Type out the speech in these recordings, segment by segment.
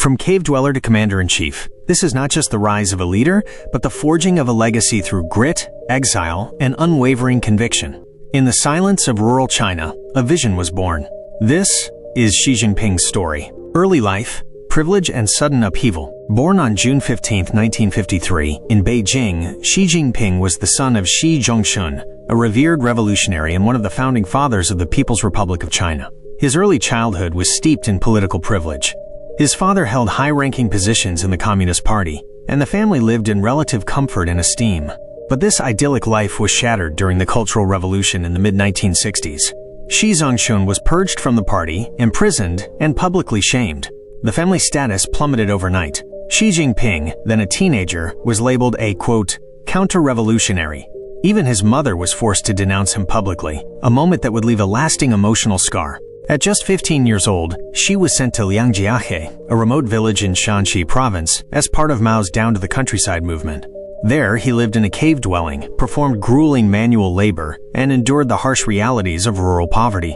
From cave dweller to commander-in-chief, this is not just the rise of a leader, but the forging of a legacy through grit, exile, and unwavering conviction. In the silence of rural China, a vision was born. This is Xi Jinping's story. Early life, privilege, and sudden upheaval. Born on June 15, 1953, in Beijing, Xi Jinping was the son of Xi Jinping, a revered revolutionary and one of the founding fathers of the People's Republic of China. His early childhood was steeped in political privilege. His father held high-ranking positions in the Communist Party, and the family lived in relative comfort and esteem. But this idyllic life was shattered during the Cultural Revolution in the mid-1960s. Xi Jinping was purged from the party, imprisoned, and publicly shamed. The family status plummeted overnight. Xi Jinping, then a teenager, was labeled a, quote, counter-revolutionary. Even his mother was forced to denounce him publicly, a moment that would leave a lasting emotional scar. At just 15 years old, Xi was sent to Liangjiahe, a remote village in Shanxi province, as part of Mao's Down to the Countryside movement. There, he lived in a cave dwelling, performed grueling manual labor, and endured the harsh realities of rural poverty.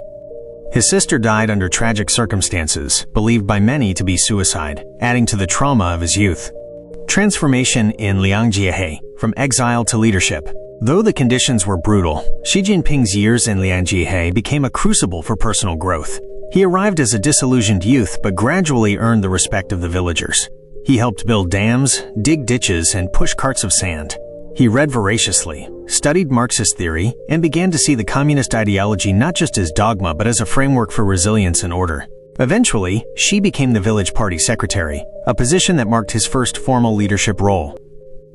His sister died under tragic circumstances, believed by many to be suicide, adding to the trauma of his youth. Transformation in Liangjiahe, from exile to leadership. Though the conditions were brutal, Xi Jinping's years in Liangjiahe became a crucible for personal growth. He arrived as a disillusioned youth but gradually earned the respect of the villagers. He helped build dams, dig ditches, and push carts of sand. He read voraciously, studied Marxist theory, and began to see the communist ideology not just as dogma but as a framework for resilience and order. Eventually, Xi became the village party secretary, a position that marked his first formal leadership role.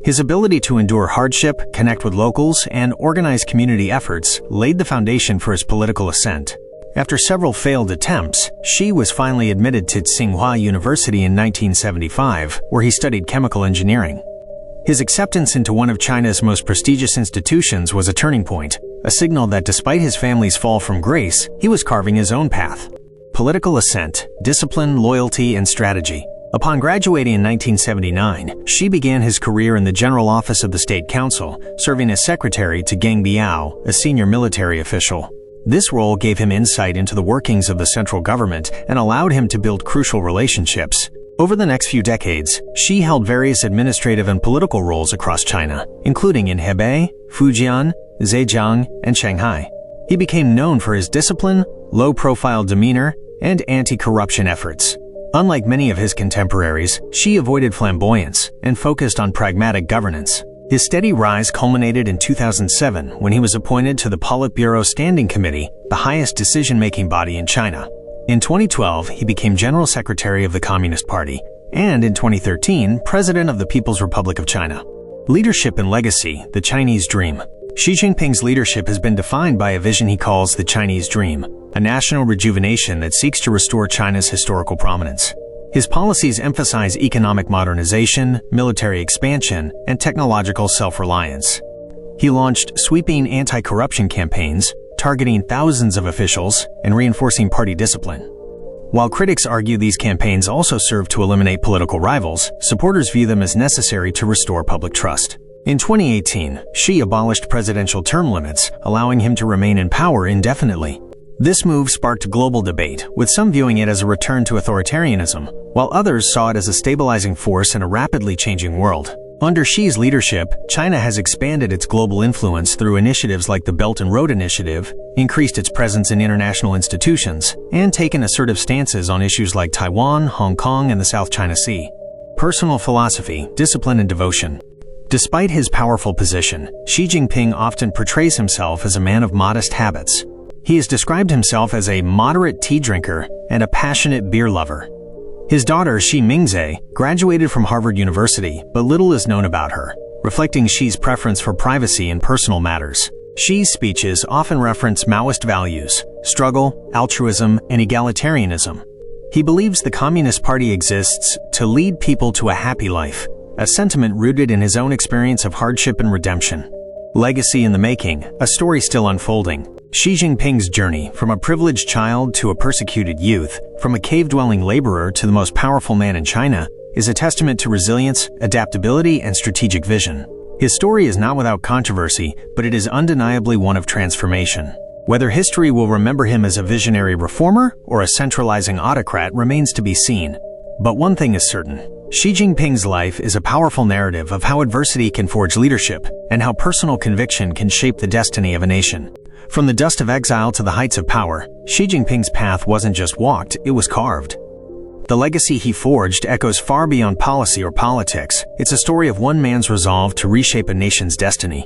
His ability to endure hardship, connect with locals, and organize community efforts laid the foundation for his political ascent. After several failed attempts, Xi was finally admitted to Tsinghua University in 1975, where he studied chemical engineering. His acceptance into one of China's most prestigious institutions was a turning point, a signal that despite his family's fall from grace, he was carving his own path. Political ascent, discipline, loyalty, and strategy. Upon graduating in 1979, Xi began his career in the General Office of the State Council, serving as secretary to Geng Biao, a senior military official. This role gave him insight into the workings of the central government and allowed him to build crucial relationships. Over the next few decades, Xi held various administrative and political roles across China, including in Hebei, Fujian, Zhejiang, and Shanghai. He became known for his discipline, low-profile demeanor, and anti-corruption efforts. Unlike many of his contemporaries, Xi avoided flamboyance and focused on pragmatic governance. His steady rise culminated in 2007 when he was appointed to the Politburo Standing Committee, the highest decision-making body in China. In 2012, he became General Secretary of the Communist Party, and in 2013, President of the People's Republic of China. Leadership and legacy, the Chinese dream. Xi Jinping's leadership has been defined by a vision he calls the Chinese dream, a national rejuvenation that seeks to restore China's historical prominence. His policies emphasize economic modernization, military expansion, and technological self-reliance. He launched sweeping anti-corruption campaigns, targeting thousands of officials and reinforcing party discipline. While critics argue these campaigns also serve to eliminate political rivals, supporters view them as necessary to restore public trust. In 2018, Xi abolished presidential term limits, allowing him to remain in power indefinitely. This move sparked global debate, with some viewing it as a return to authoritarianism, while others saw it as a stabilizing force in a rapidly changing world. Under Xi's leadership, China has expanded its global influence through initiatives like the Belt and Road Initiative, increased its presence in international institutions, and taken assertive stances on issues like Taiwan, Hong Kong, and the South China Sea. Personal philosophy, discipline, and devotion. Despite his powerful position, Xi Jinping often portrays himself as a man of modest habits. He has described himself as a moderate tea drinker and a passionate beer lover. His daughter, Xi Mingze, graduated from Harvard University, but little is known about her, reflecting Xi's preference for privacy in personal matters. Xi's speeches often reference Maoist values, struggle, altruism, and egalitarianism. He believes the Communist Party exists to lead people to a happy life, a sentiment rooted in his own experience of hardship and redemption. Legacy in the making, a story still unfolding. Xi Jinping's journey, from a privileged child to a persecuted youth, from a cave-dwelling laborer to the most powerful man in China, is a testament to resilience, adaptability, and strategic vision. His story is not without controversy, but it is undeniably one of transformation. Whether history will remember him as a visionary reformer or a centralizing autocrat remains to be seen. But one thing is certain. Xi Jinping's life is a powerful narrative of how adversity can forge leadership and how personal conviction can shape the destiny of a nation. From the dust of exile to the heights of power, Xi Jinping's path wasn't just walked, it was carved. The legacy he forged echoes far beyond policy or politics. It's a story of one man's resolve to reshape a nation's destiny.